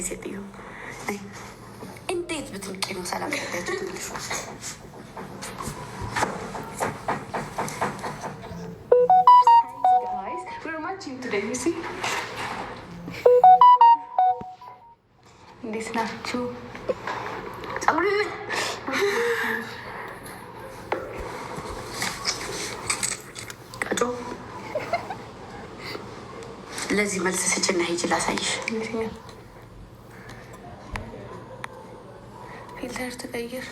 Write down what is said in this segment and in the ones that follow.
ሴትዮ እንዴት ብትንቄ ነው ሰላም ያቸው ትልሹ እንዴት ናችሁ? ቀጮ ለዚህ መልስ ስጭና ሂጂ ላሳይሽ። ፊልተር ትቀይር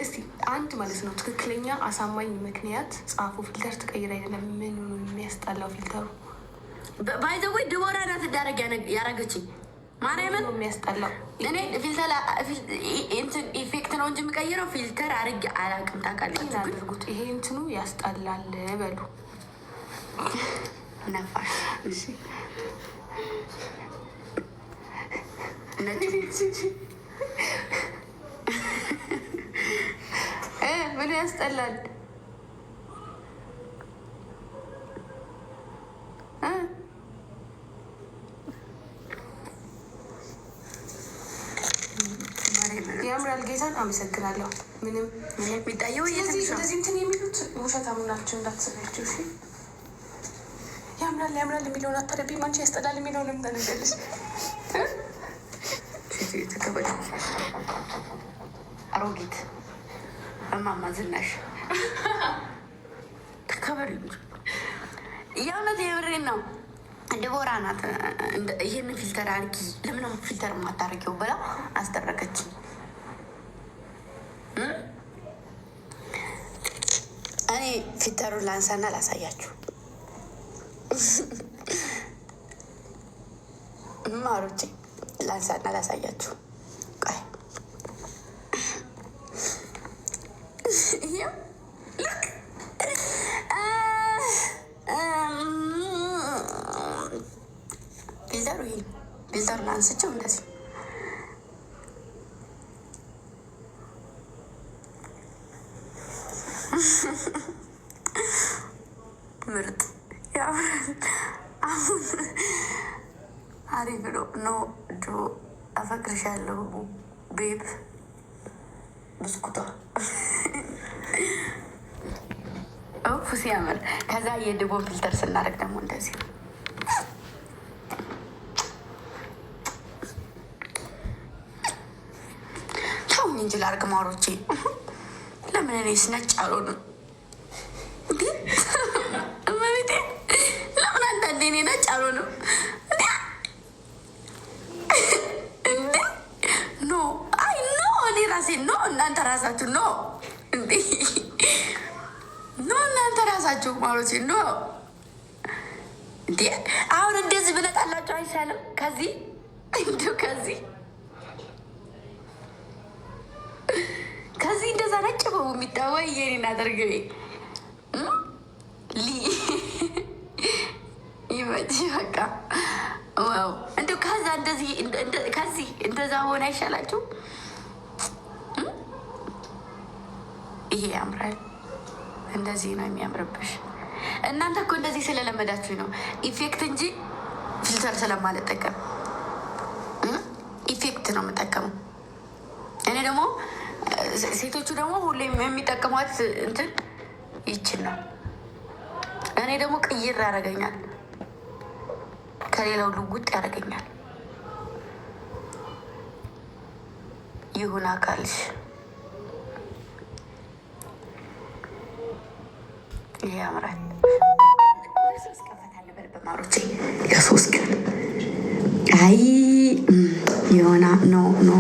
እስቲ አንድ ማለት ነው። ትክክለኛ አሳማኝ ምክንያት ጻፉ። ፊልተር ትቀይር አይደለም። ምን የሚያስጠላው ፊልተሩ? ባይዘወይ ድቦራ ናት እንዳረግ ያረገችኝ ማርያምን የሚያስጠላው። እኔ ፊልተር እንትን ኢፌክት ነው እንጂ የምቀይረው ፊልተር አርግ አላውቅም። ታውቃለች አድርጉት። ይሄ እንትኑ ያስጠላል በሉ ነፋሽ ምን ያስጠላል? ያምራል። ጌታን አመሰግናለሁ። ምንም የሚታየው እንደዚህ እንትን የሚሉት ውሸታም ናቸው እንዳትሰሪያቸው። እሺ ያምራል ያምራል የሚለውን አታረቢ። ማንቺ ያስጠላል የሚለውን ምታነገለች ተከበደ አሮጊት እማማ ዝናሽ ተከበሪ። የእውነት የምሬን ነው። ድቦራ ናት ይህንን ፊልተር አርጊ፣ ለምንም ፊልተር የማታረጊው ብላ አስደረገች። እኔ ፊልተሩን ላንሳና ላሳያችሁ ማሮቼ፣ ላንሳና ላሳያችሁ። ቆይ ፊልተሩ ይሄ ፊልተሩ ላንስቸው እንደዚህ ምርጥ ያምራል። አሁን አሪፍ ነው። ኖ ጆ አፈቅርሻለሁ ቤብ ብስኩቷ ሲያምር። ከዛ የድቦ ፊልተር ስናደርግ ደግሞ እንደዚህ ታውኝ እንጂ ላርግ ማሮቼ። ለምን እኔስ ነጭ አልሆንም? እመቤቴ ለምን አንዳንዴ እኔ ነጭ አልሆንም? ኖ አይ ኖ እኔ ራሴ ኖ እናንተ ራሳችሁ ኖ እንዴ ኖ እናንተ ራሳችሁ ማሮቼ ኖ እንዴ። አሁን እንደዚህ ብለጣላችሁ አይሻልም? ከዚህ እንዲሁ ከዚህ እንደዛ ነጭ በው የሚታወይ የኔ እናደርገው ይመጭ በቃ ዋው። እንዲሁ ከዛ ከዚህ እንደዛ ሆነ አይሻላችሁ? ይሄ ያምራል። እንደዚህ ነው የሚያምርብሽ። እናንተ እኮ እንደዚህ ስለለመዳችሁ ነው ኢፌክት እንጂ ፊልተር ስለማልጠቀም ኢፌክት ነው የምጠቀመው። እኔ ደግሞ ሴቶቹ ደግሞ ሁሌም የሚጠቀሟት እንትን ይችን ነው። እኔ ደግሞ ቅይር ያደርገኛል፣ ከሌላው ልውጥ ያደርገኛል። ይሁን አካልሽ ይሄ ያምራል። በማሮቼ ለሶስት ቀን አይ የሆነ ኖ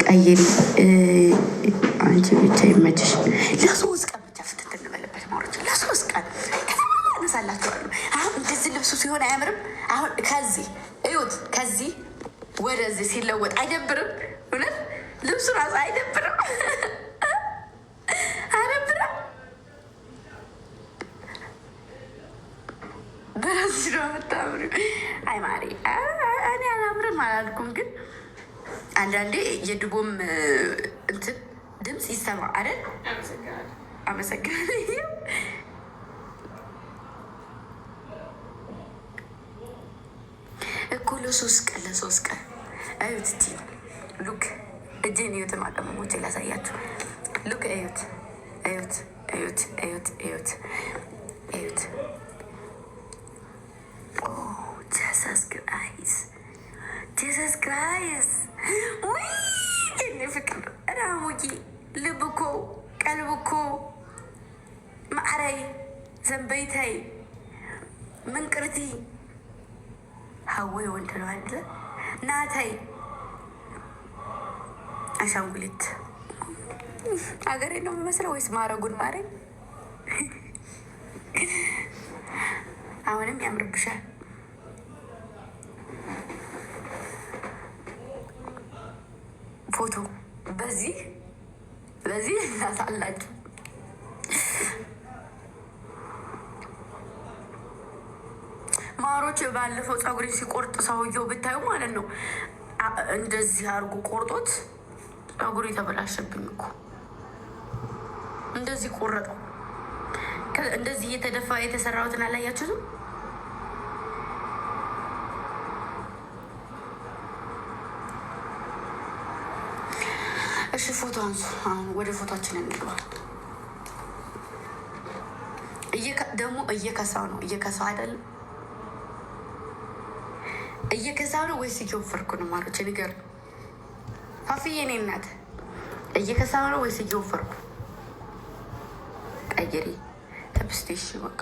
ቀይሪ አንቺ ብቻ ይመችሽ። ለሶስት ቀን ብቻ ፍትት እንበልበት ማሮቼ፣ ለሶስት ቀን አነሳላችኋለሁ። አሁን እንደዚህ ልብሱ ሲሆን አያምርም? አሁን ከዚህ እዩት፣ ከዚህ ወደዚህ ሲለወጥ አይደብርም? እውነት ልብሱ ራሱ አይደብርም? በራስሽ ነው የምታምሪው። አይ ማሪ እኔ አላምርም አላልኩም፣ ግን አንዳንዴ የድቦም እንትን ድምፅ ይሰማ አይደል? አመሰግናለሁ። ለሶስት ቀን እዩት። እቲ ሉክ እጄን እዩት። ማቀመሞቼ ላሳያችሁ። ሉክ እዩት፣ እዩት፣ እዩት፣ እዩት፣ እዩት፣ እዩት። ጀሰስ ክራይስ፣ ጀሰስ ክራይስ። ውይ የኔ ፍቅር ራሙዬ፣ ልብ እኮ ቀልብ እኮ ማዕረይ ዘንበይታይ ምንቅርቲ ሀወይ ወንድ ነው አይደለ? ናታይ አሻንጉሊት ሀገሬ ነው የሚመስለው ወይስ ማረጉን ማረኝ? አሁንም ያምርብሻል። ፎቶ በዚህ እናሳላችሁ። ማሮች ባለፈው ፀጉሬ ሲቆርጥ ሰውየው ብታዩ ማለት ነው እንደዚህ አድርጎ ቆርጦት ፀጉሬ ተበላሸብኝ እኮ። እንደዚህ ቆረጠው። እንደዚህ እየተደፋ የተሰራሁትን አላያችሁትም? እሺ ፎቶ አንሱ። አሁን ወደ ፎቶችን እንግባ። ደግሞ እየከሳው ነው። እየከሳው አይደለም፣ እየከሳው ነው ወይስ እየወፈርኩ ነው? ማሮች ንገር። ፋፍዬ እኔ እናት እየከሳው ነው ወይስ እየወፈርኩ? ቀይሪ ተብስቴሽ በቃ